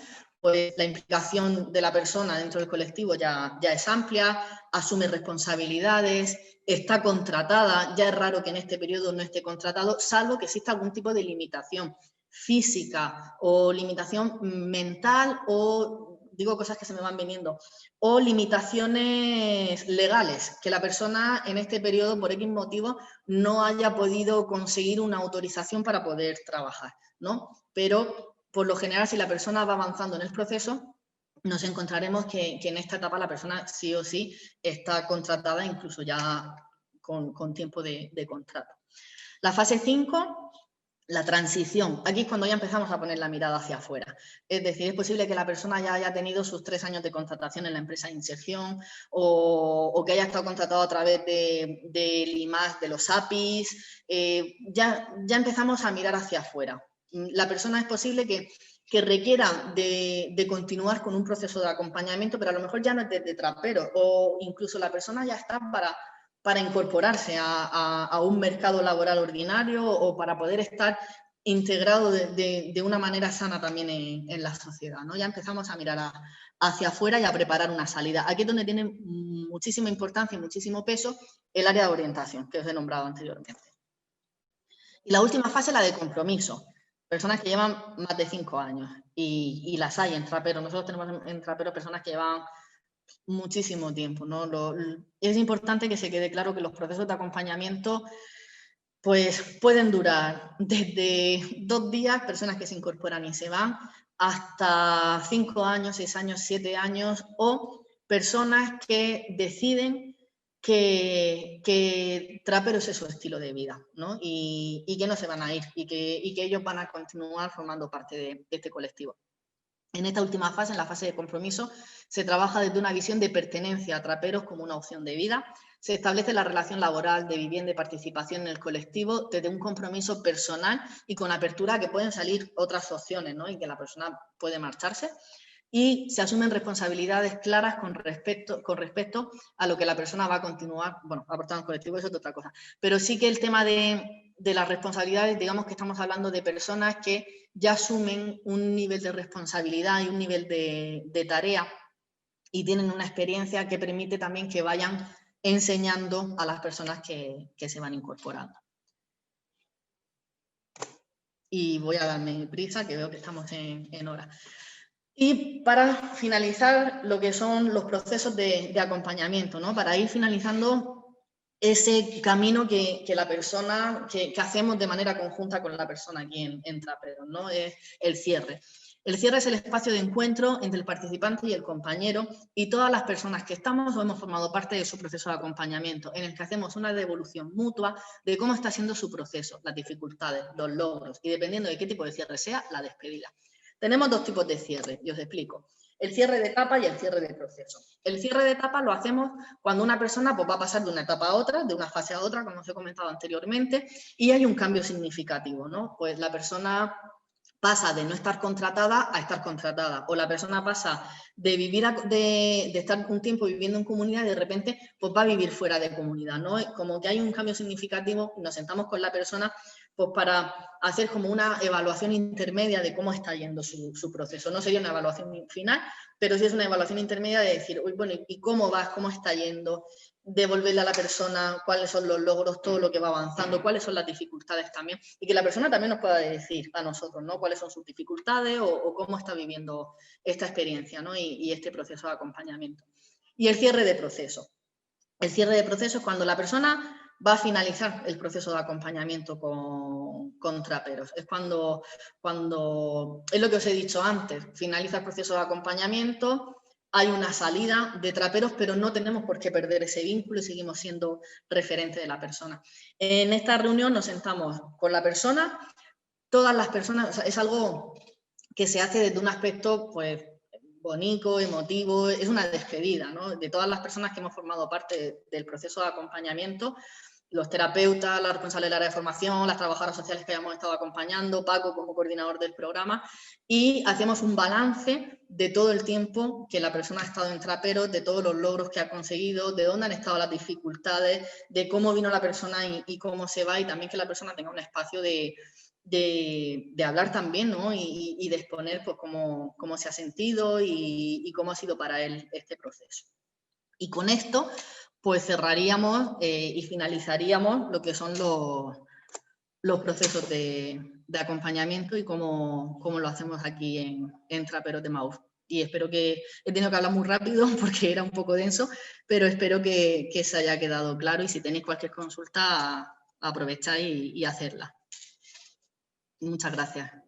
pues la implicación de la persona dentro del colectivo ya es amplia, asume responsabilidades, está contratada, ya es raro que en este periodo no esté contratado, salvo que exista algún tipo de limitación física o limitación mental o, digo cosas que se me van viniendo, o limitaciones legales, que la persona en este periodo, por X motivo, no haya podido conseguir una autorización para poder trabajar, ¿no? Pero, por lo general, si la persona va avanzando en el proceso, nos encontraremos que en esta etapa la persona sí o sí está contratada, incluso ya con tiempo de contrato. La fase 5, la transición. Aquí es cuando ya empezamos a poner la mirada hacia afuera. Es decir, es posible que la persona ya haya tenido sus 3 años de contratación en la empresa de inserción o que haya estado contratado a través del IMAS, de los APIs. Ya empezamos a mirar hacia afuera. La persona es posible que requiera de continuar con un proceso de acompañamiento, pero a lo mejor ya no es desde Trapero, o incluso la persona ya está para incorporarse a un mercado laboral ordinario o para poder estar integrado de una manera sana también en la sociedad, ¿no? Ya empezamos a mirar hacia afuera y a preparar una salida. Aquí es donde tiene muchísima importancia y muchísimo peso el área de orientación, que os he nombrado anteriormente. Y la última fase, la de compromiso. Personas que llevan más de 5 años y las hay en Trapero. Nosotros tenemos en Trapero personas que llevan muchísimo tiempo, ¿no? Es importante que se quede claro que los procesos de acompañamiento pues pueden durar desde 2 días, personas que se incorporan y se van, hasta 5 años, 6 años, 7 años, o personas que deciden que Traperos es su estilo de vida, ¿no? Y que no se van a ir y que ellos van a continuar formando parte de este colectivo. En esta última fase, en la fase de compromiso, se trabaja desde una visión de pertenencia a Traperos como una opción de vida. Se establece la relación laboral de vivienda y participación en el colectivo desde un compromiso personal y con apertura a que pueden salir otras opciones, ¿no? Y que la persona puede marcharse. Y se asumen responsabilidades claras con respecto a lo que la persona va a continuar, bueno, aportando al colectivo, eso es otra cosa. Pero sí que el tema de las responsabilidades, digamos que estamos hablando de personas que ya asumen un nivel de responsabilidad y un nivel de tarea y tienen una experiencia que permite también que vayan enseñando a las personas que se van incorporando. Y voy a darme prisa, que veo que estamos en hora. Y para finalizar lo que son los procesos de acompañamiento, ¿no? Para ir finalizando ese camino que la persona, que hacemos de manera conjunta con la persona aquí en Trapero, ¿no? Es el cierre. El cierre es el espacio de encuentro entre el participante y el compañero y todas las personas que estamos o hemos formado parte de su proceso de acompañamiento, en el que hacemos una devolución mutua de cómo está siendo su proceso, las dificultades, los logros y dependiendo de qué tipo de cierre sea, la despedida. Tenemos dos tipos de cierre, y os explico. El cierre de etapa y el cierre de proceso. El cierre de etapa lo hacemos cuando una persona pues, va a pasar de una etapa a otra, de una fase a otra, como os he comentado anteriormente, y hay un cambio significativo, ¿no? Pues la persona pasa de no estar contratada a estar contratada, o la persona pasa de vivir de estar un tiempo viviendo en comunidad y de repente pues va a vivir fuera de comunidad, ¿no? Como que hay un cambio significativo, nos sentamos con la persona pues para hacer como una evaluación intermedia de cómo está yendo su proceso. No sería una evaluación final, pero sí es una evaluación intermedia de decir, uy, bueno, ¿y cómo vas? ¿Cómo está yendo? Devolverle a la persona cuáles son los logros, todo lo que va avanzando, cuáles son las dificultades también, y que la persona también nos pueda decir a nosotros, ¿no? Cuáles son sus dificultades o cómo está viviendo esta experiencia, ¿no? y este proceso de acompañamiento. Y el cierre de proceso. El cierre de proceso es cuando la persona va a finalizar el proceso de acompañamiento con traperos. Es cuando, es lo que os he dicho antes, finaliza el proceso de acompañamiento, hay una salida de traperos, pero no tenemos por qué perder ese vínculo y seguimos siendo referente de la persona. En esta reunión nos sentamos con la persona, todas las personas, o sea, es algo que se hace desde un aspecto, pues, bonito, emotivo, es una despedida, ¿no? De todas las personas que hemos formado parte del proceso de acompañamiento, los terapeutas, la responsable del área de formación, las trabajadoras sociales que hayamos estado acompañando, Paco como coordinador del programa, y hacemos un balance de todo el tiempo que la persona ha estado en Traperos, de todos los logros que ha conseguido, de dónde han estado las dificultades, de cómo vino la persona y cómo se va, y también que la persona tenga un espacio de hablar también, ¿no? Y de exponer pues, cómo se ha sentido y cómo ha sido para él este proceso. Y con esto, pues cerraríamos y finalizaríamos lo que son los procesos de acompañamiento y cómo lo hacemos aquí en Traperos de Maús. Y espero que, he tenido que hablar muy rápido porque era un poco denso, pero espero que se haya quedado claro y si tenéis cualquier consulta, aprovecháis y hacerla. Muchas gracias.